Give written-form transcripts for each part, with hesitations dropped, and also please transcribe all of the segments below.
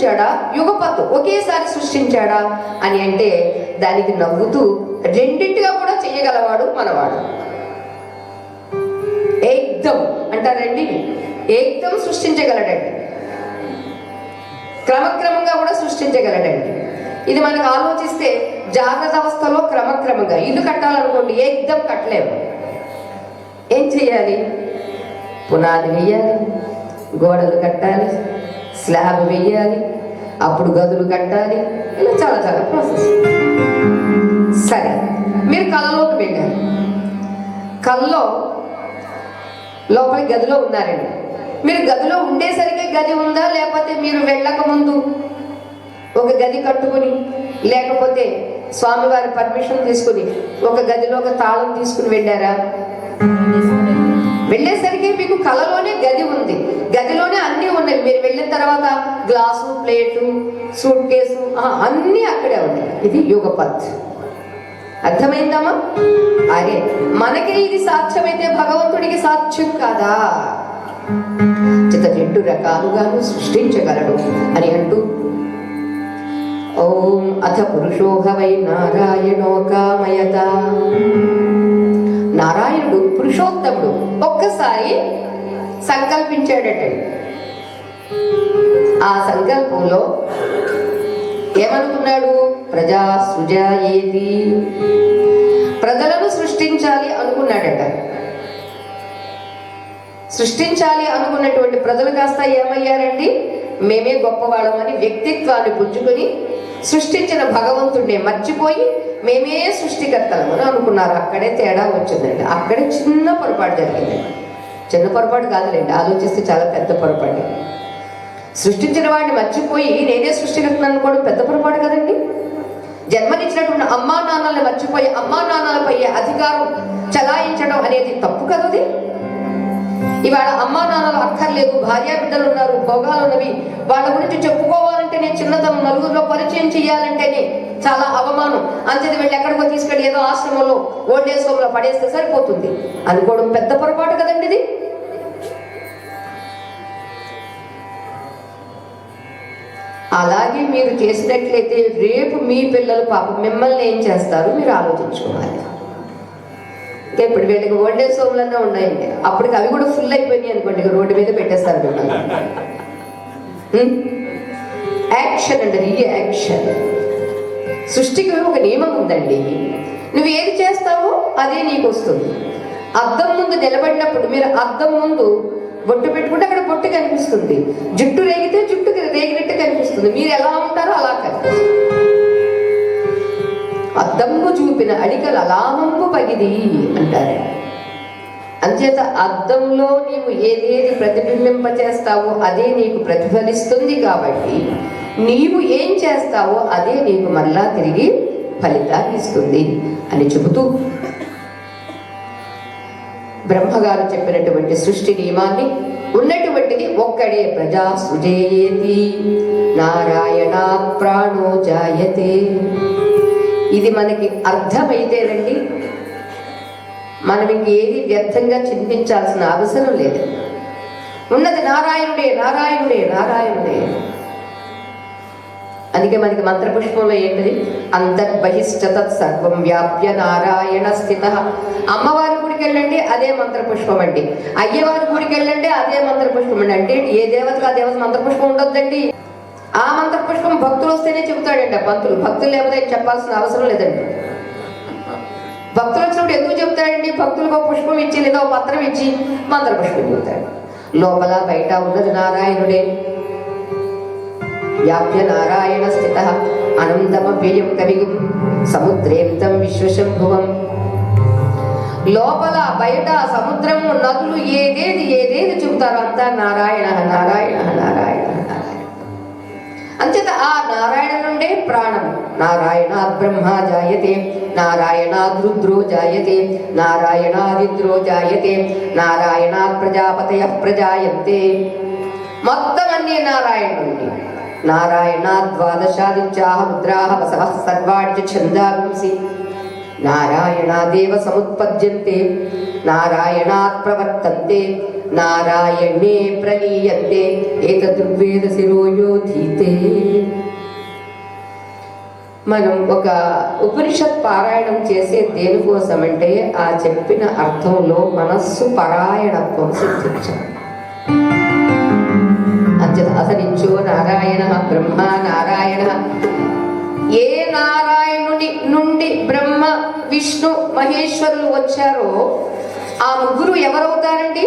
సృష్టించాడా, యుగపత్ ఒకేసారి సృష్టించాడా అని అంటే దానికి నవ్వుతూ రెండింటిగా కూడా చేయగలవాడు మనవాడు. ఏకదం అంటారండి, ఏకదం సృష్టించగలడండి, క్రమక్రమంగా కూడా సృష్టించగలడండి. ఇది మనకు ఆలోచిస్తే జాగ్రత్త అవస్థలో క్రమక్రమంగా ఇల్లు కట్టాలనుకోండి, ఏకదం కట్టలేము. ఏం చేయాలి? పునాది వేయాలి, గోడలు కట్టాలి, స్లాబ్ వేయాలి, అప్పుడు గదులు కట్టాలి, ఇలా చాలా చాలా ప్రాసెస్. సరే, మీరు కళ్ళలోకి వెళ్ళారు, కళ్ళలో లోపలి గదిలో ఉన్నారండి. మీరు గదిలో ఉండేసరికి గది ఉందా, లేకపోతే మీరు వెళ్ళక ముందు ఒక గది కట్టుకుని, లేకపోతే స్వామివారి పర్మిషన్ తీసుకుని ఒక గదిలో ఒక తాళం తీసుకుని వెళ్ళారా? వెళ్ళేసరికి మీకు కళలోనే గది ఉంది, గదిలోనే అన్నీ ఉన్నాయి. మీరు వెళ్ళిన తర్వాత గ్లాసు, ప్లేటు, సూట్ కేసు అన్నీ అక్కడే ఉన్నాయి. ఇది యుగపత్. అర్థమైందమ్మా? అరే, మనకే ఇది సాధ్యమైతే భగవంతుడికి సాధ్యం కాదా? చిత్త 2 రకాలుగాను సృష్టించగలడు అని అంటూ ఓం అథ పురుషోహ వై నారాయణో కామయత. నారాయణుడు పురుషోత్తముడు ఒక్కసారి సంకల్పించాడటండి. ఆ సంకల్పంలో ఏమనుకున్నాడు? ప్రజా సృజాయేతి, ప్రజలను సృష్టించాలి అనుకున్నాడట. సృష్టించాలి అనుకున్నటువంటి ప్రజలు కాస్త ఏమయ్యారండి? మేమే గొప్పవాళ్ళమని వ్యక్తిత్వాన్ని పుంజుకొని సృష్టించిన భగవంతుడిని మర్చిపోయి మేమే సృష్టికర్తలమని అనుకున్నారు. అక్కడే తేడా వచ్చిందండి. అక్కడే చిన్న పొరపాటు జరిగింది. చిన్న పొరపాటు కాదులేండి, ఆలోచిస్తే చాలా పెద్ద పొరపాటు. సృష్టించిన వాడిని మర్చిపోయి నేనే సృష్టికర్తను అనుకోవడం పెద్ద పొరపాటు కదండి. జన్మనిచ్చినటువంటి అమ్మా నాన్నల్ని మర్చిపోయి అమ్మా నాన్నలపై అధికారం చలాయించడం అనేది తప్పు కదది. ఇవాళ అమ్మా నాన్నలు అక్కర్లేదు, భార్యా బిడ్డలు ఉన్నారు, భోగాలు ఉన్నవి, వాళ్ళ గురించి చెప్పుకోవాలంటేనే చిన్నదనం, నలుగురిలో పరిచయం చేయాలంటేనే చాలా అవమానం. అంతేది వెళ్ళి ఎక్కడికో తీసుకెళ్ళి ఏదో ఆశ్రమంలో ఓల్డేజ్ హోమ్లో పడేస్తే సరిపోతుంది అనుకోవడం పెద్ద పొరపాటు కదండి ఇది. అలాగే మీరు చేసినట్లయితే రేపు మీ పిల్లలు పాపం మిమ్మల్ని ఏం చేస్తారు మీరు ఆలోచించుకోవాలి. ఇప్పుడు వీళ్ళకి ఓల్డేజ్ హోమ్లన్నా ఉన్నాయండి, అప్పటికి అవి కూడా ఫుల్ అయిపోయినాయి అనుకోండి, రోడ్డు మీద పెట్టేస్తారు మిమ్మల్ని. యాక్షన్ అండి, రియాక్షన్. సృష్టికి ఒక నియమం ఉందండి, నువ్వు ఏది చేస్తావో అదే నీకు వస్తుంది. అద్దం ముందు నిలబడినప్పుడు మీరు అద్దం ముందు బొట్టు పెట్టుకుంటే అక్కడ బొట్టు కనిపిస్తుంది, జుట్టు రేగితే జుట్టు రేగినట్టు కనిపిస్తుంది, మీరు ఎలా ఉంటారో అలా కనిపిస్తుంది. అద్దము చూపిన అడికలు అలామంబు పగిది అంటారు. అంచేత అద్దంలో నీవు ఏదేది ప్రతిబింబింప చేస్తావో అదే నీకు ప్రతిఫలిస్తుంది. కాబట్టి నీవు ఏం చేస్తావో అదే నీకు మళ్ళా తిరిగి ఫలితాన్ని ఇస్తుంది అని చెబుతూ బ్రహ్మగారు చెప్పినటువంటి సృష్టి నియమాన్ని ఉన్నటువంటిది ఒక్కడే. ప్రజా సృజేయేతి నారాయణ ప్రాణో జాయతే. ఇది మనకి అర్థమైతేనండి మనం ఇంకేది వ్యర్థంగా చింతించాల్సిన అవసరం లేదు. ఉన్నది నారాయణుడే, నారాయణుడే, నారాయణుడే. అందుకే మనకి మంత్రపుష్పంలో ఏంటిది? అంతర్బహిష్ట తత్ సర్వం వ్యాప్య నారాయణ స్థిత. అమ్మవారి గుడికి వెళ్ళండి అదే మంత్రపుష్పం అండి, అయ్యవారి గుడికి వెళ్ళండి అదే మంత్రపుష్పం అండి. అంటే ఏ దేవతకు ఆ దేవత మంత్రపుష్పం ఉండొద్దండి. ఆ మంత్రపుష్పం భక్తులు వస్తేనే చెబుతాడండి. ఆ భక్తులు లేకపోతే చెప్పాల్సిన అవసరం లేదండి. భక్తులు వచ్చినప్పుడు ఎందుకు చెప్తాడండి? భక్తులకు ఒక పుష్పం ఇచ్చి లేదా ఒక పత్రం ఇచ్చి మంత్రపుష్పం చెబుతాడు. లోపల బయట ఉన్నది నారాయణుడే. వ్యాప్య నారాయణ స్థిత అనంతమవ్యయం కవిగుం సముద్రేంతం విశ్వశంభువం. లోపల బయట సముద్రము నదులు ఏదేది చెబుతారో అంతా నారాయణ నారాయణ నారాయణ నారాయణ. అంచేత ఆ నారాయణ నుండే ప్రాణం. నారాయణాద్ బ్రహ్మ జాయతే, నారాయణాద్ రుద్రో జాయతే, నారాయణాదిద్రో జాయతే, నారాయణాద్ ప్రజాపతయః ప్రజాయంతే. మొత్తం అన్ని నారాయణుడి. నారాయణాద్ ద్వాదశాదిత్యాః రుద్రాః వసవః సర్వాణి చ ఛందాంసి. నారాయణాదేవ సముత్పద్యంతే, నారాయణాత్ ప్రవర్తంతే, నారాయణే ప్రలీయంతే ఏతద్వేద శిరోయోధీతే. మనం ఒక ఉపనిషత్ పారాయణం చేసే దేనికోసమంటే ఆ చెప్పిన అర్థంలో మనస్సు పరాయణత్వం సిద్ధించాలి. అసలించో నారాయణ బ్రహ్మ నారాయణ. ఏ నారాయణుని నుండి బ్రహ్మ విష్ణు మహేశ్వరులు వచ్చారో ఆ ముగ్గురు ఎవరవుతారండి?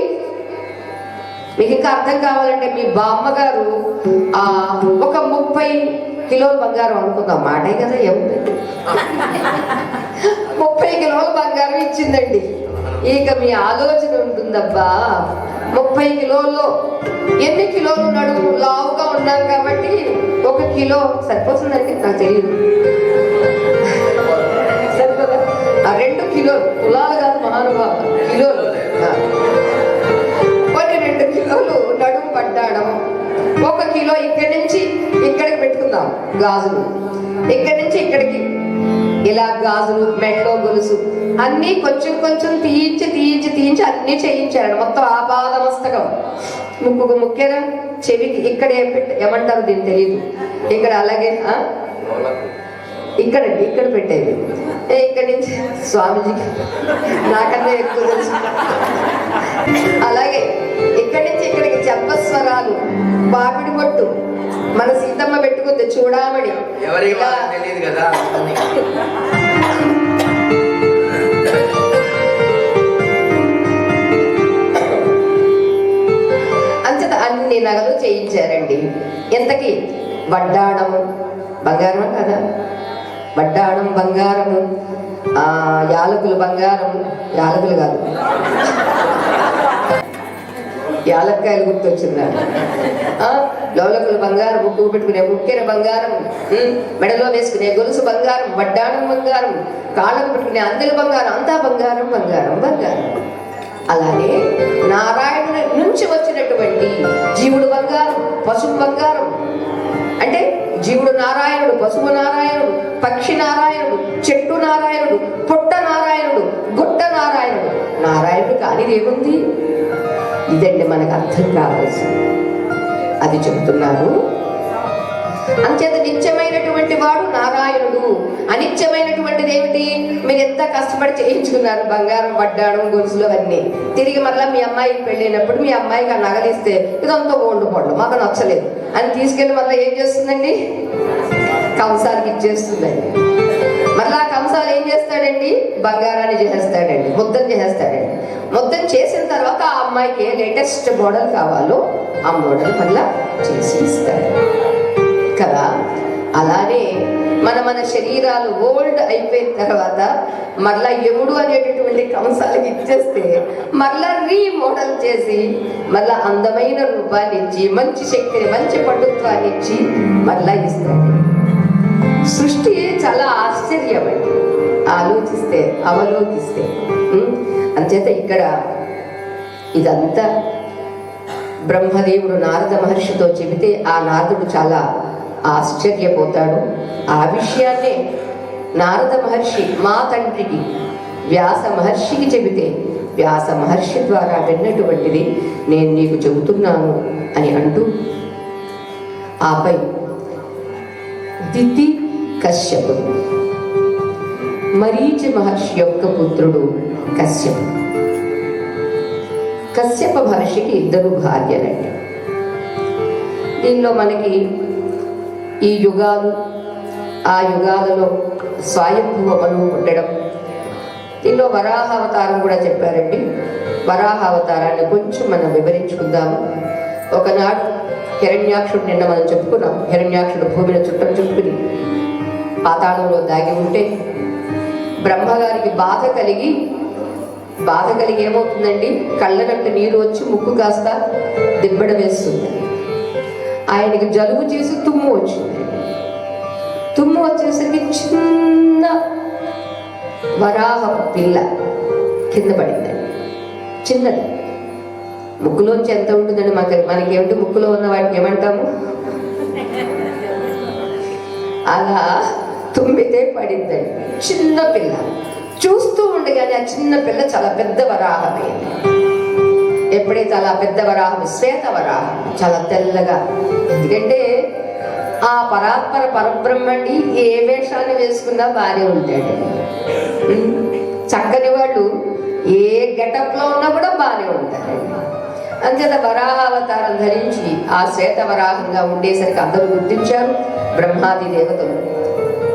మీకు ఇంకా అర్థం కావాలంటే మీ బామ్మగారు ఒక 30 కిలోల బంగారం అనుకుందాం, మాటే కదా, ఏముంది 30 కిలోల బంగారం ఇచ్చిందండి. ఇక మీ ఆలోచన ఉంటుందబ్బా 30 కిలోల్లో ఎన్ని కిలోలు నడుము లావుగా ఉన్నాం కాబట్టి 1 కిలో సరిపోతుందండి, నాకు తెలియదు. సరిపోదా? 2 కిలోలు, తులాలు కాదు మహానుభావ, కిలోలు. కొన్ని 2 కిలోలు నడుము పడ్డాడం, 1 కిలో ఇక్కడి నుంచి ఇక్కడికి పెట్టుకుందాం గాజులు, ఇక్కడి నుంచి ఇక్కడికి ఇలా గాజులు, మెడలో గొలుసు అన్నీ కొంచెం కొంచెం తీయించి అన్నీ చేయించాడు. మొత్తం ఆపాదమస్తకం, ముక్కుకు ముఖ్యంగా చెవికి ఇక్కడ ఏమంటారు దీన్ని తెలియదు, ఇక్కడ అలాగే ఇక్కడ పెట్టేది. ఇక్కడి నుంచి స్వామీజీకి నాకన్నా ఎక్కువ తెలుసు. అలాగే ఇక్కడి నుంచి ఇక్కడికి చెప్పస్వరాలు, పాపిడి పొట్టు, మన సీతమ్మ పెట్టుకుంది చూడామణి. అంతట అన్ని నగలు చేయించారండి. ఎంతకి? వడ్డాణము బంగారం కదా, వడ్డాణం బంగారము, యాలకులు బంగారము, యాలకులు కాదు యాలక్కాయలు గుర్తొచ్చిందండి. లోలకులు బంగారం, ముక్కు పెట్టుకునే ముక్కెర బంగారం, మెడలో వేసుకునే గొలుసు బంగారం, వడ్డాణం బంగారం, కాళ్ళకు పెట్టుకునే అందెల బంగారం, అంతా బంగారం బంగారం బంగారం. అలానే నారాయణుని నుంచి వచ్చినటువంటి జీవుడు బంగారం, పశువు బంగారం. అంటే జీవుడు నారాయణుడు, పశువు నారాయణుడు, పక్షి నారాయణుడు, చెట్టు నారాయణుడు, పుట్ట నారాయణుడు, గుట్ట నారాయణుడు. నారాయణుడు కానిది ఏముంది? ఇదండి మనకు అర్థం కావాల్సింది, అది చెబుతున్నారు. అంచేత నిత్యమైనటువంటి వాడు నారాయణుడు. అనిత్యమైనటువంటిది ఏమిటి? మీరు ఎంత కష్టపడి చేయించుకున్నారు బంగారం, వడ్డాడం, గొలుసులు అవన్నీ. తిరిగి మళ్ళీ మీ అమ్మాయికి పెళ్ళైనప్పుడు మీ అమ్మాయికి ఆ నగలిస్తే ఇదంతా ఓల్డ్ పోవడం మాకు నచ్చలేదు అని తీసుకెళ్ళి మళ్ళీ ఏం చేస్తుందండి? కంసానికి ఇచ్చేస్తుందండి. మళ్ళీ ఆ కంసాలు ఏం చేస్తాడండి? బంగారాన్ని చేసేస్తాడండి, ముద్దను చేసేస్తాడండి. ముద్దను చేసిన తర్వాత ఆ అమ్మాయికి ఏ లేటెస్ట్ మోడల్ కావాలో ఆ మోడల్ మళ్ళీ చేసి ఇస్తాడు కదా. అలానే మన శరీరాలు ఓల్డ్ అయిపోయిన తర్వాత మళ్ళా యముడు అనేటటువంటి కంసాలకి ఇచ్చేస్తే మళ్ళా రీమోడల్ చేసి మళ్ళా అందమైన రూపాన్ని ఇచ్చి, మంచి శక్తిని, మంచి పటుత్వాన్ని ఇచ్చి మళ్ళా ఇస్తాడు. సృష్టి చాలా ఆశ్చర్యమండి ఆలోచిస్తే, అవలోకిస్తే. అంచేత ఇక్కడ ఇదంతా బ్రహ్మదేవుడు నారద మహర్షితో చెబితే ఆ నారదుడు చాలా ఆశ్చర్యపోతాడు. ఆ విషయాన్నే నారద మహర్షి మా తండ్రికి వ్యాస మహర్షికి చెబితే వ్యాస మహర్షి ద్వారా విన్నటువంటిది నేను నీకు చెబుతున్నాను అని అంటూ, ఆపై దితి కశ్యపుడు, మరీచి మహర్షి యొక్క పుత్రుడు కశ్యపుడు. కశ్యప మహర్షికి 2 భార్యలండి. దీనిలో మనకి ఈ యుగాలు, ఆ యుగాలలో స్వయంభువ మనువు పుట్టడం, దీనిలో వరాహావతారం కూడా చెప్పారండి. వరాహావతారాన్ని కొంచెం మనం వివరించుకుందాము. ఒకనాడు హిరణ్యాక్షుడు, నిన్న మనం చెప్పుకున్నాం, హిరణ్యాక్షుడు భూమిని చుట్టుకుని పాతాళంలో దాగి ఉంటే బ్రహ్మగారికి బాధ కలిగి ఏమవుతుందండి? కళ్ళనంటే నీరు వచ్చి ముక్కు కాస్త దిబ్బడ వేస్తుంది. ఆయనకి జలుబు చేసి తుమ్ము వచ్చింది. తుమ్ము వచ్చేసరికి చిన్న వరాహ పిల్ల కింద పడింది. చిన్నది, ముక్కులోంచి ఎంత ఉంటుందండి? మనకేమిటి ముక్కులో ఉన్న వాటిని ఏమంటాము? అలా తుమ్మితే పడిందండి. చిన్న పిల్ల చూస్తూ ఉండగానే ఆ చిన్న పిల్ల చాలా పెద్ద వరాహమైంది. ఎప్పుడైతే అలా పెద్ద వరాహం, శ్వేత వరాహం, చాలా తెల్లగా, ఎందుకంటే ఆ పరాత్పర పరబ్రహ్మండి ఏ వేషాన్ని వేసుకున్నా బాగానే ఉంటాడు. చక్కని వాళ్ళు ఏ గెటప్లో ఉన్నా కూడా బాగానే ఉంటారు. అంచేత వరాహావతారం ధరించి ఆ శ్వేత వరాహంగా ఉండేసరికి అందరూ గుర్తించారు. బ్రహ్మాది దేవతలు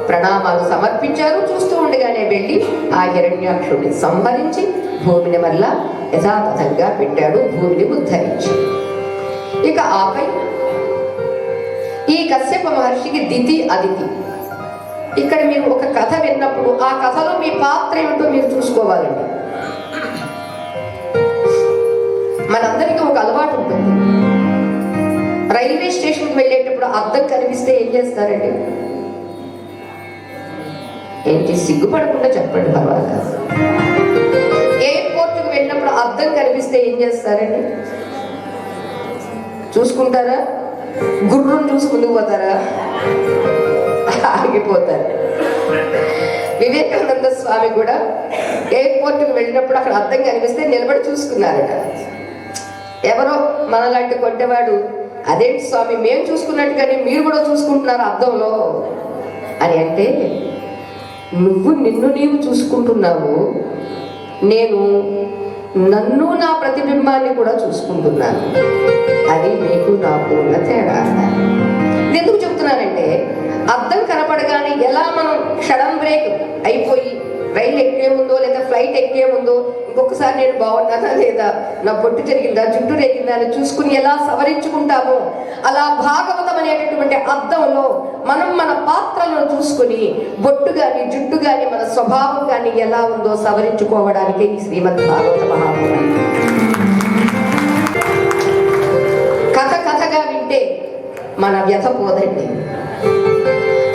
ప్రణామాలు సమర్పించారు. చూస్తూ ఉండగానే వెళ్ళి ఆ హిరణ్యాక్షుడిని సంహరించి భూమిని మళ్ళా యథాతథంగా పెట్టాడు, భూమిని ఉద్ధరించి. ఇక ఆపై ఈ కశ్యప మహర్షికి దితి అదితి. ఇక్కడ మీరు ఒక కథ విన్నప్పుడు ఆ కథలో మీ పాత్ర ఏమిటో మీరు చూసుకోవాలండి. మనందరికీ ఒక అలవాటు ఉంటుంది. రైల్వే స్టేషన్కి వెళ్ళేటప్పుడు అద్దం కనిపిస్తే ఏం చేస్తారండి? ఏంటి సిగ్గుపడకుండా చెప్పండి, పర్వాలేదు. ఎయిర్పోర్ట్కి వెళ్ళినప్పుడు అద్దం కనిపిస్తే ఏం చేస్తారండి? చూసుకుంటారా? గుర్రం చూసి ముందుకు పోతారా? ఆగిపోతారు. వివేకానంద స్వామి కూడా ఎయిర్పోర్ట్కి వెళ్ళినప్పుడు అక్కడ అద్దం కనిపిస్తే నిలబడి చూసుకున్నారట. ఎవరో మనలాంటి కొట్టేవాడు, అదేంటి స్వామి మేము చూసుకున్నట్టుగానే మీరు కూడా చూసుకుంటున్నారు అద్దంలో అని అంటే, నువ్వు నిన్ను నీవు చూసుకుంటున్నావు, నేను నన్ను నా ప్రతిబింబాన్ని కూడా చూసుకుంటున్నాను. అది మీకు నాకు ఉన్న తేడా. ఎందుకు చెప్తున్నానంటే, అద్దం కనపడగానే ఎలా మనం క్షణం బ్రేక్ అయిపోయి రైలు ఎక్కే ముందో లేదా ఫ్లైట్ ఎక్కే ముందో ఇంకొకసారి నేను బాగున్నానా లేదా, నా బొట్టు జరిగిందా, జుట్టు రేగిందా అని చూసుకుని ఎలా సవరించుకుంటామో, అలా భాగవతం అనేటటువంటి అద్దంలో మనం మన పాత్రలను చూసుకుని బొట్టు కానీ జుట్టు కానీ మన స్వభావం కానీ ఎలా ఉందో సవరించుకోవడానికి ఈ శ్రీమద్ భాగవత మహాపురాణం. కథ కథగా వింటే మన వ్యథ పోదండి.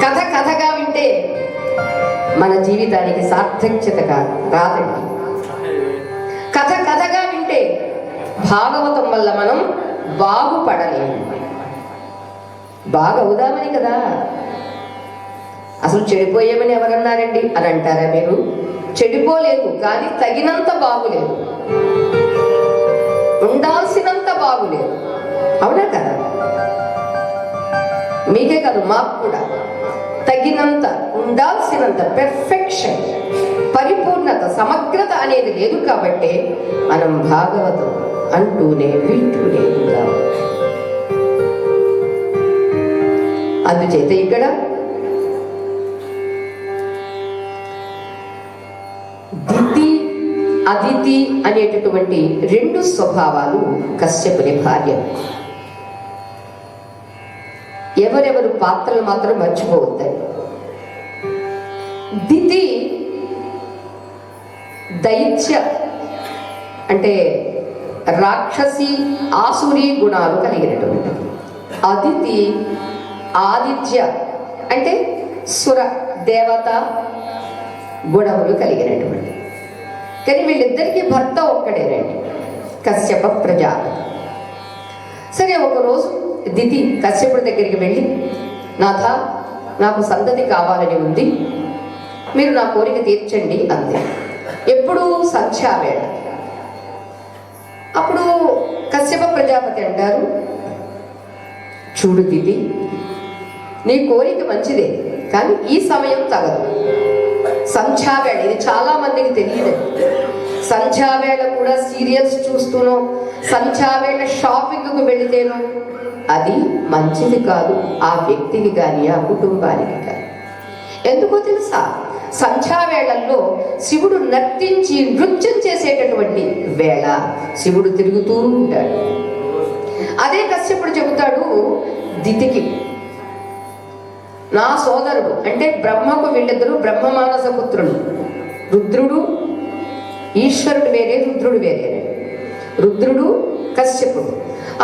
కథ కథగా వింటే మన జీవితానికి సార్థక్యతగా రాదండి. కథ కథగా వింటే భాగవతం వల్ల మనం బాగుపడలేము. బాగవుదామని కదా. అసలు చెడిపోయామని ఎవరన్నారండి అని అంటారా మీరు? చెడిపోలేదు, కానీ తగినంత బాగులేదు, ఉండాల్సినంత బాగులేదు. అవునా కదా? మీకే కాదు, మాకు కూడా తగినంత, ఉండాల్సినంత పెర్ఫెక్షన్, పరిపూర్ణత, సమగ్రత అనేది లేదు. కాబట్టి మనం భాగవతం అంటూనే వింటూనే ఉంటాం. అందుచేత ఇక్కడ దితి అదితి అనేటటువంటి రెండు స్వభావాలు కశ్యపుని భార్య. ఎవరెవరు పాత్రలు మాత్రం మర్చిపోవద్దండి. దితి దైత్య అంటే రాక్షసి ఆసురీ గుణాలు కలిగినటువంటి, అదితి ఆదిత్య అంటే సుర దేవత గుణములు కలిగినటువంటి. కానీ వీళ్ళిద్దరికీ భర్త ఒక్కడేనండి, కశ్యప ప్రజాపతి. సరే, ఒకరోజు దితి కశ్యపుడి దగ్గరికి వెళ్ళి, నాథ, నాకు సంతతి కావాలని ఉంది, మీరు నా కోరిక తీర్చండి అంతే. ఎప్పుడు సంధ్యావేళ. అప్పుడు కశ్యప ప్రజాపతి అంటారు, చూడు దితి, నీ కోరిక మంచిదే, కానీ ఈ సమయం తగదు. సంధ్యావేళ, ఇది చాలా మందికి తెలియదు. సంధ్యావేళ కూడా సీరియల్స్ చూస్తూనో, సంధ్యావేళ షాపింగ్కు వెళితేనో అది మంచిది కాదు ఆ వ్యక్తికి కానీ ఆ కుటుంబానికి కానీ. ఎందుకో తెలుసా? సంధ్యావేళల్లో శివుడు నర్తించి నృత్యం చేసేటటువంటి వేళ. శివుడు తిరుగుతూ ఉంటాడు. అదే కశ్యపుడు చెబుతాడు దితికి, నా సోదరుడు అంటే బ్రహ్మకు, వీళ్ళిద్దరూ బ్రహ్మమానస పుత్రులు. రుద్రుడు ఈశ్వరుడు వేరే, రుద్రుడు వేరే. రుద్రుడు కశ్యపుడు.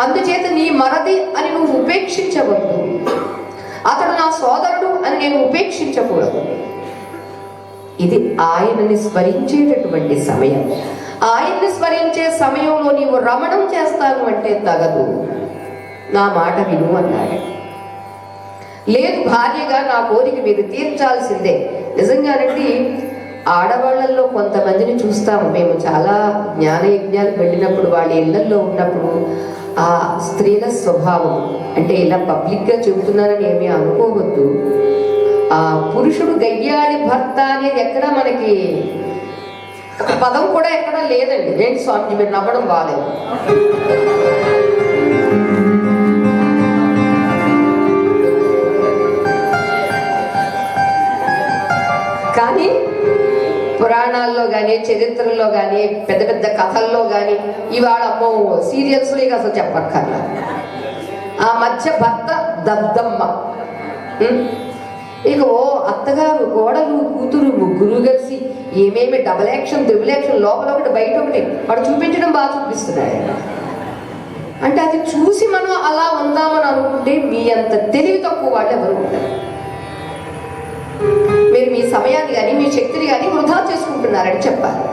అందుచేత నీ మరది అని నువ్వు ఉపేక్షించవద్దు, అతడు నా సోదరుడు అని నేను ఉపేక్షించకూడదు. ఇది ఆయనని స్మరించేటటువంటి సమయం. ఆయన్ని స్మరించే సమయంలో నీవు రమణం చేస్తాను అంటే తగదు, నా మాట విను అన్నాడు. లేదు, భార్యగా నా కోరిక మీరు తీర్చాల్సిందే. నిజంగానండి, ఆడవాళ్ళల్లో కొంతమందిని చూస్తాము మేము, చాలా జ్ఞానయజ్ఞాలకు వెళ్ళినప్పుడు వాళ్ళ ఇళ్లల్లో ఉన్నప్పుడు ఆ స్త్రీల స్వభావం అంటే ఇలా పబ్లిక్గా చెబుతున్నారని ఏమీ అనుకోవద్దు. ఆ పురుషుడు గయ్యాళి భర్త అనేది ఎక్కడ మనకి పదం కూడా ఎక్కడ లేదండి. ఏంటి స్వామిజీ మీరు నవ్వడం బాగాలేదు. కానీ పురాణాల్లో కానీ చరిత్రల్లో కానీ పెద్ద పెద్ద కథల్లో కానీ ఇవాళ అమ్మో సీరియల్స్లో ఇక అసలు చెప్పక్కర్లా. ఆ మధ్య భర్త దద్దమ్మ, ఇక ఓ అత్తగారు కోడలు కూతురు ముగ్గురు కలిసి ఏమేమి డబల్ యాక్షన్ త్రిబుల్ యాక్షన్, లోపల ఒకటి బయట ఒకటి వాడు చూపించడం బాగా చూపిస్తున్నాడు. అంటే అది చూసి మనం అలా ఉందామని అనుకుంటే మీ అంత తెలివి తక్కువ వాళ్ళు ఎవరు ఉంటారు. మీరు మీ సమయాన్ని కానీ మీ శక్తిని కానీ వృధా చేసుకుంటున్నారని చెప్పాలి.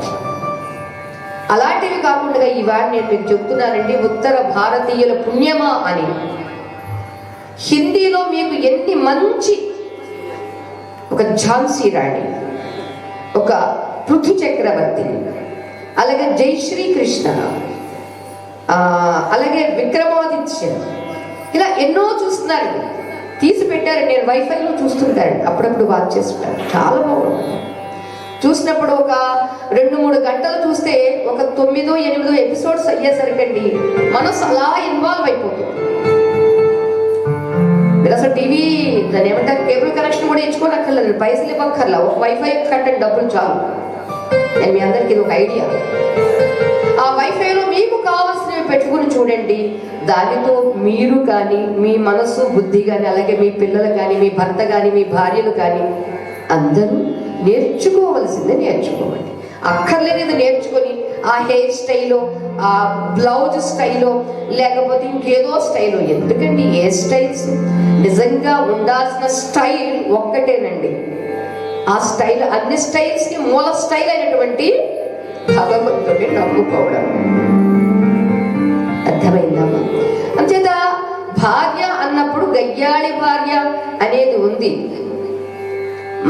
అలాంటివి కాకుండా ఇవాళ నేను మీకు చెప్తున్నానండి, ఉత్తర భారతీయుల పుణ్యమా అని. హిందీలో మీకు ఎన్ని మంచి, ఒక ఝాన్సీ రాణి, ఒక పృథు చక్రవర్తి, అలాగే జై శ్రీకృష్ణ, అలాగే విక్రమాదిత్య, ఇలా ఎన్నో చూస్తున్నారు. తీసి పెట్టారు, నేను వైఫైలో చూస్తుంటాను, అప్పుడప్పుడు వాచ్ చేస్తుంటాను. చాలా బాగుంటుంది. చూసినప్పుడు ఒక 2-3 గంటలు చూస్తే ఒక 9-8 ఎపిసోడ్స్ అయ్యేసరికండి మనసు అలా ఇన్వాల్వ్ అయిపోతుంది. మీరు అసలు టీవీ దాన్ని ఏమంటారు, కేబుల్ కనెక్షన్ కూడా ఇచ్చుకోనక్కర్లేదు, పైసలు ఇవ్వక్కర్లా, ఒక వైఫై కట్టండి, డబ్బులు చాలు. నేను మీ అందరికి ఇది ఒక ఐడియా. ఆ వైఫైలో మీకు కావాల్సినవి పెట్టుకుని చూడండి. దానితో మీరు కానీ మీ మనసు బుద్ధి కానీ అలాగే మీ పిల్లలు కానీ మీ భర్త కానీ మీ భార్యలు కానీ అందరూ నేర్చుకోవలసిందే నేర్చుకోవాలి. అక్కర్లేనిది నేర్చుకొని ఆ హెయిర్ స్టైలో, ఆ బ్లౌజ్ స్టైలో, లేకపోతే ఇంకేదో స్టైలో ఎందుకండి? ఏ స్టైల్స్ నిజంగా ఉండాల్సిన స్టైల్ ఒక్కటేనండి. ఆ స్టైల్ అన్ని స్టైల్స్కి మూల స్టైల్ అయినటువంటి భగవంతుడిని నమ్ముకోవడం. అర్థమైందమ్మా? అంతేత భార్య అన్నప్పుడు గయ్యాళి భార్య అనేది ఉంది.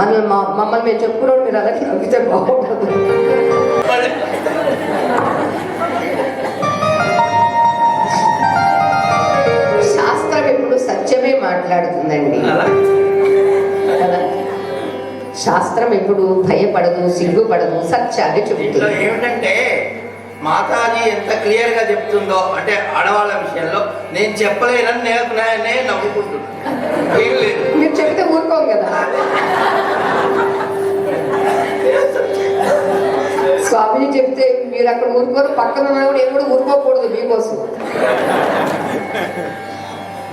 మమ్మల్ని మేము చెప్పుకున్నాడు, మీరు అలాగే నవ్వితే బాగుంటుంది. శాస్త్రం ఎప్పుడు సత్యమే మాట్లాడుతుందండి కదా. శాస్త్రం ఎప్పుడు భయపడదు, సిగ్గుపడదు, సత్యాన్ని చెబుతుంది. ఏమిటంటే మాతాజీ ఎంత క్లియర్ గా చెప్తుందో, అంటే ఆడవాళ్ళ విషయంలో నేను చెప్పలేనని నేను నవ్వుకుంటున్నాను. ఏం లేదు, మీరు చెప్తే ఊరుకోం కదా. స్వామిజీ చెప్తే మీరు అక్కడ ఊరుకోరు, పక్కన ఉన్నా కూడా ఏం కూడా ఊరుకోకూడదు మీకోసం.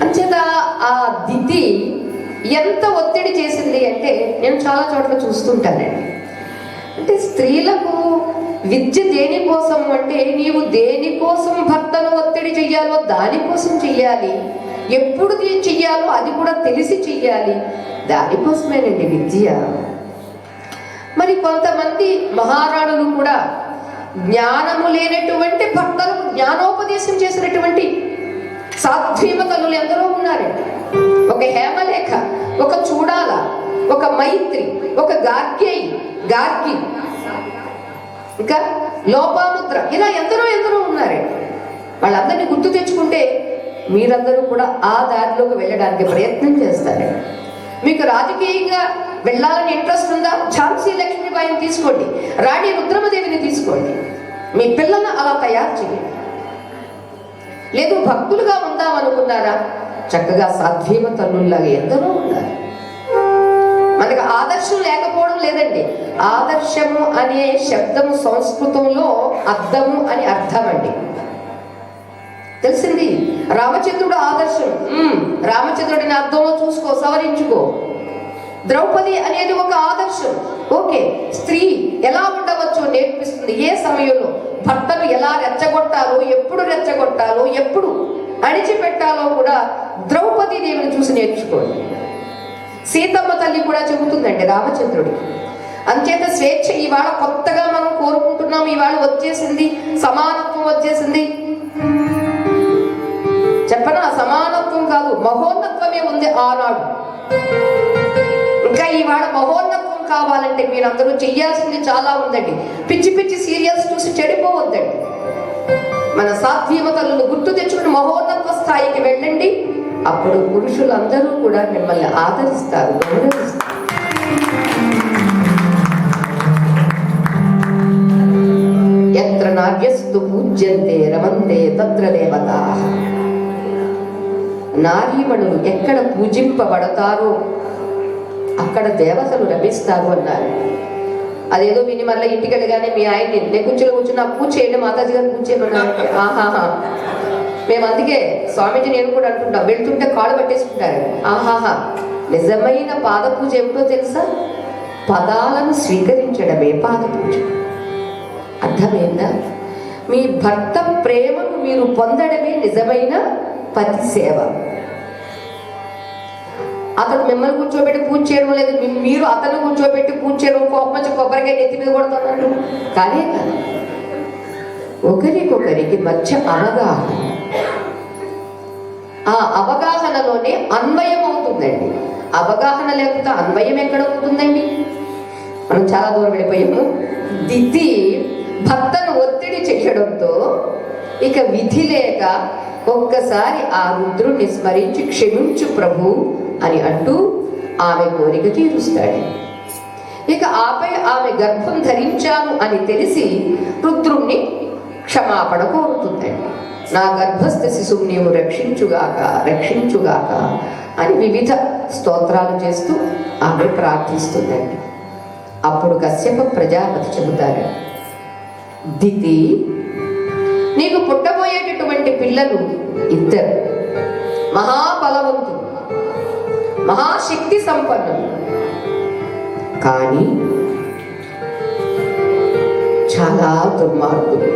అంచేత ఆ దితి ఎంత ఒత్తిడి చేసింది అంటే నేను చాలా చోట్ల చూస్తుంటానండి. అంటే స్త్రీలకు విద్య దేనికోసం అంటే నీవు దేనికోసం భర్తను ఒత్తిడి చెయ్యాలో దానికోసం చెయ్యాలి, ఎప్పుడు చెయ్యాలో అది కూడా తెలిసి చెయ్యాలి. దానికోసమేనండి విద్య. మరి కొంతమంది మహారాణులు కూడా జ్ఞానము లేనటువంటి భర్తలకు జ్ఞానోపదేశం చేసినటువంటి సాధ్వీమతలు ఎందరో ఉన్నారండి. ఒక హేమలేఖ, ఒక చూడాల, ఒక మైత్రి, ఒక గార్గి, ఇంకా లోపాముద్ర, ఇలా ఎందరో ఉన్నారండి. వాళ్ళందరినీ గుర్తు తెచ్చుకుంటే మీరందరూ కూడా ఆ దారిలోకి వెళ్ళడానికి ప్రయత్నం చేస్తారండి. మీకు రాజకీయంగా వెళ్ళాలని ఇంట్రెస్ట్ ఉందా? ఝాన్సీ లక్ష్మీబాయిని తీసుకోండి, రాణి రుద్రమదేవిని తీసుకోండి, మీ పిల్లలను అలా తయారు చేయండి. లేదు భక్తులుగా ఉందామనుకున్నారా? చక్కగా సాధ్వీమ తల్లుల్లాగా ఎందరో ఉన్నారు. మనకు ఆదర్శం లేకపోవడం లేదండి. ఆదర్శము అనే శబ్దము సంస్కృతంలో అద్దము అని అర్థం అండి. తెలిసింది. రామచంద్రుడు ఆదర్శం. రామచంద్రుడిని అర్థంలో చూసుకో, సవరించుకో. ద్రౌపది అనేది ఒక ఆదర్శం. ఓకే, స్త్రీ ఎలా ఉండవచ్చో నేర్పిస్తుంది. ఏ సమయంలో భర్తను ఎలా రెచ్చగొట్టాలో, ఎప్పుడు రెచ్చగొట్టాలో, ఎప్పుడు అణిచిపెట్టాలో కూడా ద్రౌపది దేవిని చూసి నేర్చుకోండి. సీతమ్మ తల్లి కూడా చెబుతుందండి రామచంద్రుడికి. అంచేత స్వేచ్ఛ ఇవాళ కొత్తగా మనం కోరుకుంటున్నాం. ఇవాళ వచ్చేసింది, సమానత్వం వచ్చేసింది. చెప్పనా? సమానత్వం కాదు, మహోన్నత్వమే ఉంది ఆనాడు. ఇంకా ఇవాళ మహోన్నత్వం కావాలంటే మీరందరూ చెయ్యాల్సింది చాలా ఉందండి. పిచ్చి పిచ్చి సీరియల్స్ చూసి చెడిపోవద్దండి. మన సాధ్యమతలను గుర్తు తెచ్చుకుని మహోన్నత స్థాయికి వెళ్ళండి. అప్పుడు పురుషులందరూ కూడా మిమ్మల్ని ఆదరిస్తారు, గౌరవిస్తారు. ఎత్ర నార్యస్తు పూజ్యంతే రమంతే తత్ర దేవతాః. నారీమణులు ఎక్కడ పూజింపబడతారో అక్కడ దేవతలు రమిస్తారు అన్నారు. అదేదో విని మళ్ళీ ఇంటికి వెళ్ళగానే మీ ఆయన్ని నేను కూర్చుని నాకు పూజ చేయండి, మాతాజీ గారు పూజ చేయమన్నారు. ఆహాహా, మేము అందుకే స్వామీజీ నేను కూడా అంటుంటాం, వెళ్తుంటే కాళ్ళు పట్టేసుకుంటారు. ఆహాహా, నిజమైన పాద పూజ ఏమిటో తెలుసా? పదాలను స్వీకరించడమే పాద పూజ. అర్థమైందా? మీ భర్త ప్రేమను మీరు పొందడమే నిజమైన పతి సేవ. అతను మిమ్మల్ని కూర్చోబెట్టి పూజ చేయడం లేదు, మీరు అతను కూర్చోబెట్టి పూజ చేయడం, కోపం వచ్చి కొబ్బరికాయ నెత్తి మీద కొడుతున్నట్టు కానీ ఒకరికొకరికి మధ్య అవగాహన, ఆ అవగాహనలోనే అన్వయం అవుతుందండి. అవగాహన లేకపోతే అన్వయం ఎక్కడ ఉంటుందండి? మనం చాలా దూరం వెళ్ళిపోయాము. దితి భర్తను ఒత్తిడి చేయడంతో ఇక విధి లేక ఒక్కసారి ఆ రుద్రుణ్ణి స్మరించి క్షమించు ప్రభు అని అంటూ ఆమె కోరిక తీరుస్తాడు. ఇక ఆపై ఆమె గర్భం ధరించాను అని తెలిసి రుద్రుణ్ణి క్షమాపణ కోరుతుందండి. నా గర్భస్థ శిశువు నీవు రక్షించుగాక రక్షించుగాక అని వివిధ స్తోత్రాలు చేస్తూ ఆమె ప్రార్థిస్తుందండి. అప్పుడు కశ్యప ప్రజాపతి చెబుతారు, దితి, నీకు పుట్టబోయేటటువంటి పిల్లలు ఇద్దరు మహాబలవంతులు, మహాశక్తి సంపన్నులు, కానీ చాలా దుర్మార్గులు,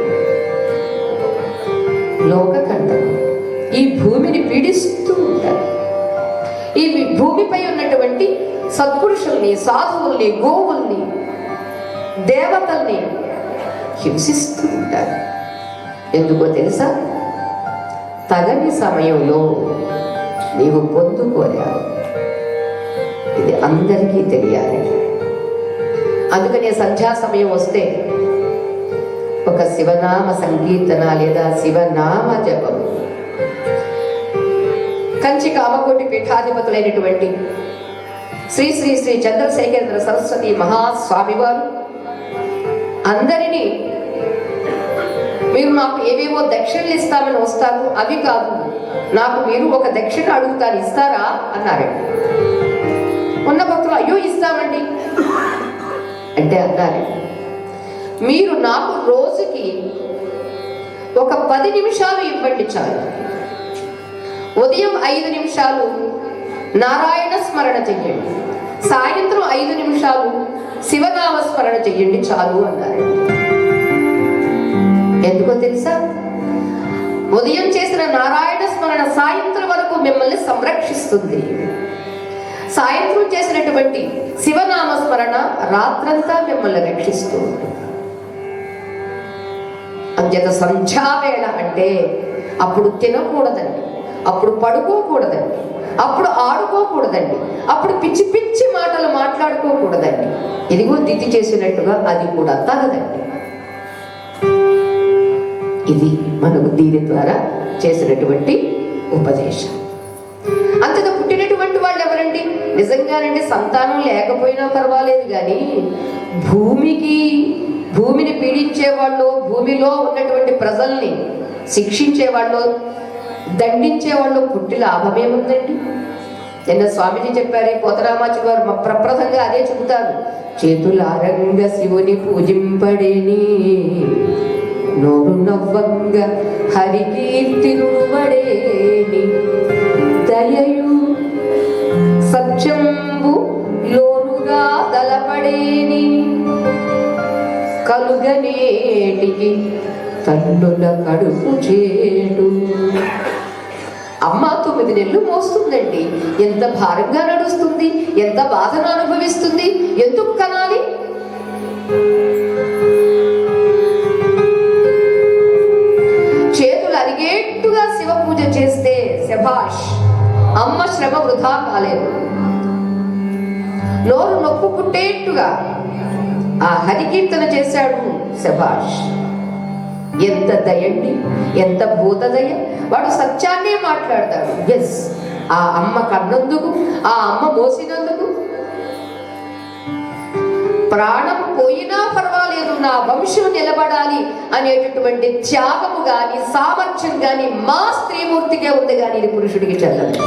లోకకంటకులు. ఈ భూమిని పీడిస్తూ ఉంటారు. ఈ భూమిపై ఉన్నటువంటి సత్పురుషుల్ని, సాధువుల్ని, గోవుల్ని, దేవతల్ని హింసిస్తూ ఉంటారు. ఎందుకో తెలుసా? తగని సమయంలో నీవు పొందుకోలేవు. ఇది అందరికీ తెలియాలి. అందుకనే సంధ్యా సమయం వస్తే ఒక శివనామ సంకీర్తన లేదా శివనామ జపం. కంచి కామకోటి పీఠాధిపతులైనటువంటి శ్రీ శ్రీ శ్రీ చంద్రశేఖరేంద్ర సరస్వతి మహాస్వామి వారు అందరినీ మీరు నాకు ఏవేవో దక్షిణలు ఇస్తామని వస్తారు, అవి కాదు, నాకు మీరు ఒక దక్షిణ అడుగుతారు, ఇస్తారా అన్నారండి. ఉన్న భక్తులు అయ్యో ఇస్తామండి అంటే అన్నారు, మీరు నాకు రోజుకి ఒక 10 నిమిషాలు ఇవ్వండి చాలు. ఉదయం 5 నిమిషాలు నారాయణ స్మరణ చెయ్యండి, సాయంత్రం 5 నిమిషాలు శివనామ స్మరణ చెయ్యండి చాలు అన్నారు. ఎందుకో తెలుసా? ఉదయం చేసిన నారాయణ స్మరణ సాయంత్రం వరకు మిమ్మల్ని సంరక్షిస్తుంది. సాయంత్రం చేసినటువంటి శివనామ స్మరణ రాత్రంతా మిమ్మల్ని రక్షిస్తుంది. అంచేత సంధ్యావేళ అంటే అప్పుడు తినకూడదండి, అప్పుడు పడుకోకూడదండి, అప్పుడు ఆడుకోకూడదండి, అప్పుడు పిచ్చి పిచ్చి మాటలు మాట్లాడుకోకూడదండి. ఇదిగో దితి చేసినట్టుగా అది కూడా తగదండి. ఇది మనకు దీని ద్వారా చేసినటువంటి ఉపదేశం. అంతగా పుట్టినటువంటి వాళ్ళు ఎవరండి? నిజంగానండి సంతానం లేకపోయినా పర్వాలేదు, కానీ భూమిని పీడించే వాళ్ళు, భూమిలో ఉన్నటువంటి ప్రజల్ని శిక్షించే వాళ్ళు, దండించే వాళ్ళు పుట్టి లాభమేముందండి? నిన్న స్వామిజీ చెప్పారు, పోతరామాచి వారు ప్రప్రథంగా అదే చెబుతారు, చేతులారంగ శివుని పూజింపడేని, నోరు నవ్వంగ హరికీర్తి నుడువడేని, దయయు సత్యంబు లోనుగా దలపడేని, కలుగనేటికి తల్లుల కడుపు చేడు. అమ్మ 9 నెలలు మోస్తుందండి, ఎంత భారంగా నడుస్తుంది, ఎంత బాధను అనుభవిస్తుంది, ఎందుకు కనాలి? చేతులు అరిగేట్టుగా శివ పూజ చేస్తే శభాష్, అమ్మ శ్రమ వృధా కాలేదు. నోరు నొప్పు పుట్టేట్టుగా ఆ హరికీర్తన చేశాడు. శభాష్! ఎంత దయండి, ఎంత భూతదయ! వాడు సత్యాన్నే మాట్లాడతాడు. ఎస్, ఆ అమ్మ కన్నందుకు, ఆ అమ్మ మోసినందుకు ప్రాణం పోయినా పర్వాలేదు, నా వంశం నిలబడాలి అనేటటువంటి త్యాగము గాని సామర్థ్యం గాని మా స్త్రీమూర్తికే ఉంది, కానీ ఇది పురుషుడికి చెల్లదు.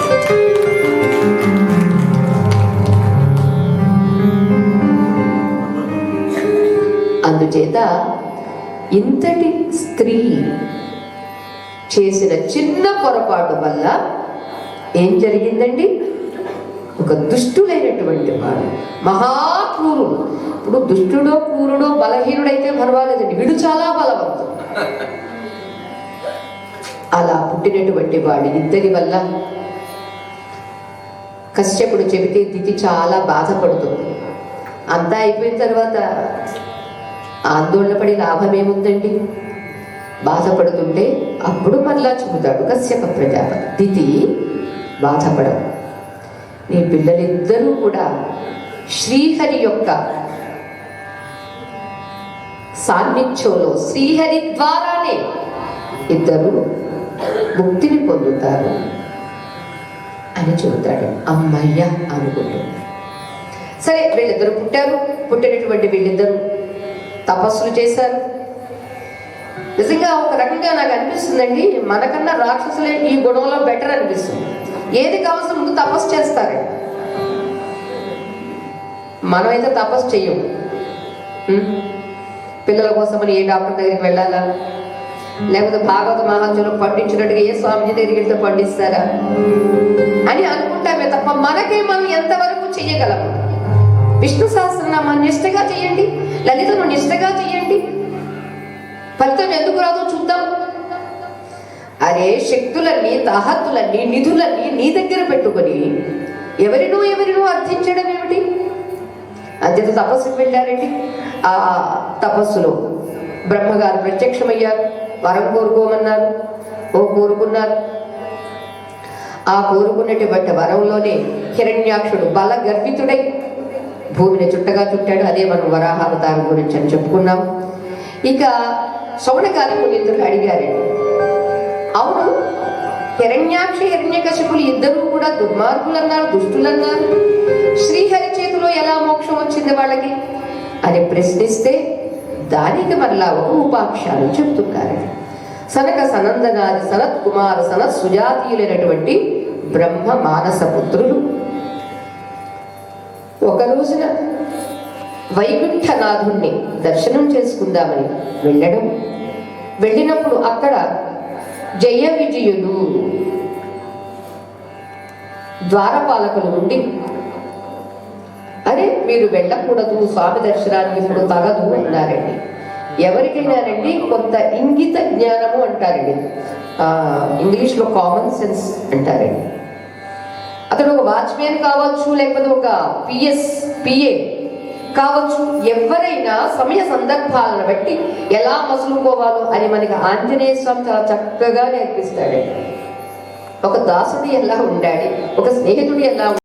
అందుచేత ఇంతటి స్త్రీ చేసిన చిన్న పొరపాటు వల్ల ఏం జరిగిందండి? ఒక దుష్టులైనటువంటి వాడు, మహాక్రూరుడు. ఇప్పుడు దుష్టుడో క్రూరుడో బలహీనుడైతే పర్వాలేదండి, వీడు చాలా బలవంతుడు. అలా పుట్టినటువంటి వాడి ఇద్దరి వల్ల కశ్యపుడు చెబితే దితి చాలా బాధపడుతుంది. అంతా అయిపోయిన తర్వాత ఆందోళన పడి లాభం ఏముందండి? బాధపడుతుంటే అప్పుడు మరలా చెబుతాడు కశ్యప ప్రజాపతి, దితి బాధపడవు, నీ పిల్లలిద్దరూ కూడా శ్రీహరి యొక్క సాన్నిధ్యంలో శ్రీహరి ద్వారానే ఇద్దరు ముక్తిని పొందుతారు అని చెబుతాడు. అమ్మయ్య అనుకుంటుంది. సరే, వీళ్ళిద్దరు పుట్టారు. పుట్టినటువంటి వీళ్ళిద్దరూ తపస్సులు చేశారు. నిజంగా ఒక రకంగా నాకు అనిపిస్తుందండి, మనకన్నా రాక్షసులే ఈ గుణంలో బెటర్ అనిపిస్తుంది. ఏది కావాల్సిన ముందు తపస్సు చేస్తారండి. మనమైతే తపస్సు చెయ్యం. పిల్లల కోసమని ఏ డాక్టర్ దగ్గరికి వెళ్ళాలా, లేకపోతే భాగవత మహాత్మ్యంలో పండించినట్టుగా ఏ స్వామిజీ దగ్గరికి వెళ్తే పండిస్తారా అని అనుకుంటామే తప్ప మనకే మనం ఎంతవరకు చెయ్యగలము? విష్ణు సహస్రనామాన్ని నిష్టగా చెయ్యండి, లలితను నిష్టగా చెయ్యండి, ఫలితం ఎందుకు రాదో చూద్దాం. అరే, శక్తులన్నీ, తాహత్తులన్నీ, నిధులన్నీ నీ దగ్గర పెట్టుకొని ఎవరినో అర్థించడం ఏమిటి? అంతేత తపస్సుకు వెళ్ళారండి. ఆ తపస్సులో బ్రహ్మగారు ప్రత్యక్షమయ్యారు. వరం కోరుకోమన్నారు. కోరుకున్నారు. ఆ కోరుకున్నటువంటి వరంలోనే హిరణ్యాక్షుడు బల గర్వితుడై భూమిని చుట్టగా చుట్టాడు. అదే మనం వరాహావతారం గురించి అని చెప్పుకున్నాం. ఇక శౌనకాది మునింద్రులు అడిగారండి, అవును, హిరణ్యాక్ష హిరణ్యకశిపులు ఇద్దరూ కూడా దుర్మార్గులన్నారు, దుష్టులన్నారు, శ్రీహరి చేతిలో ఎలా మోక్షం వచ్చింది వాళ్ళకి అని ప్రశ్నిస్తే దానికి మరలా ఒక ఉపాఖ్యానం చెప్తున్నారు. సనక సనందనాది సనత్ కుమార సనత్ సుజాతీయులైనటువంటి బ్రహ్మ మానస పుత్రులు ఒక రోజున వైకుంఠనాథుణ్ణి దర్శనం చేసుకుందామని వెళ్ళినప్పుడు అక్కడ జయ విజయులు ద్వారపాలకులు నుండి, అరే మీరు వెళ్ళకూడదు, స్వామి దర్శనానికి ఇప్పుడు తగదు అన్నారండి. ఎవరికైనానండి కొంత ఇంగిత జ్ఞానము అంటారండి, ఇంగ్లీష్లో కామన్ సెన్స్ అంటారండి. అతడు ఒక వాచ్మెన్ కావచ్చు, లేకపోతే ఒక పిఏ కావచ్చు, ఎవరైనా సమయ సందర్భాలను బట్టి ఎలా మసులుకోవాలో అని మనకి ఆంజనేయ స్వామి చాలా చక్కగా నేర్పిస్తాడండి. ఒక దాసుడు ఎలా ఉండాలి, ఒక స్నేహితుడు ఎలా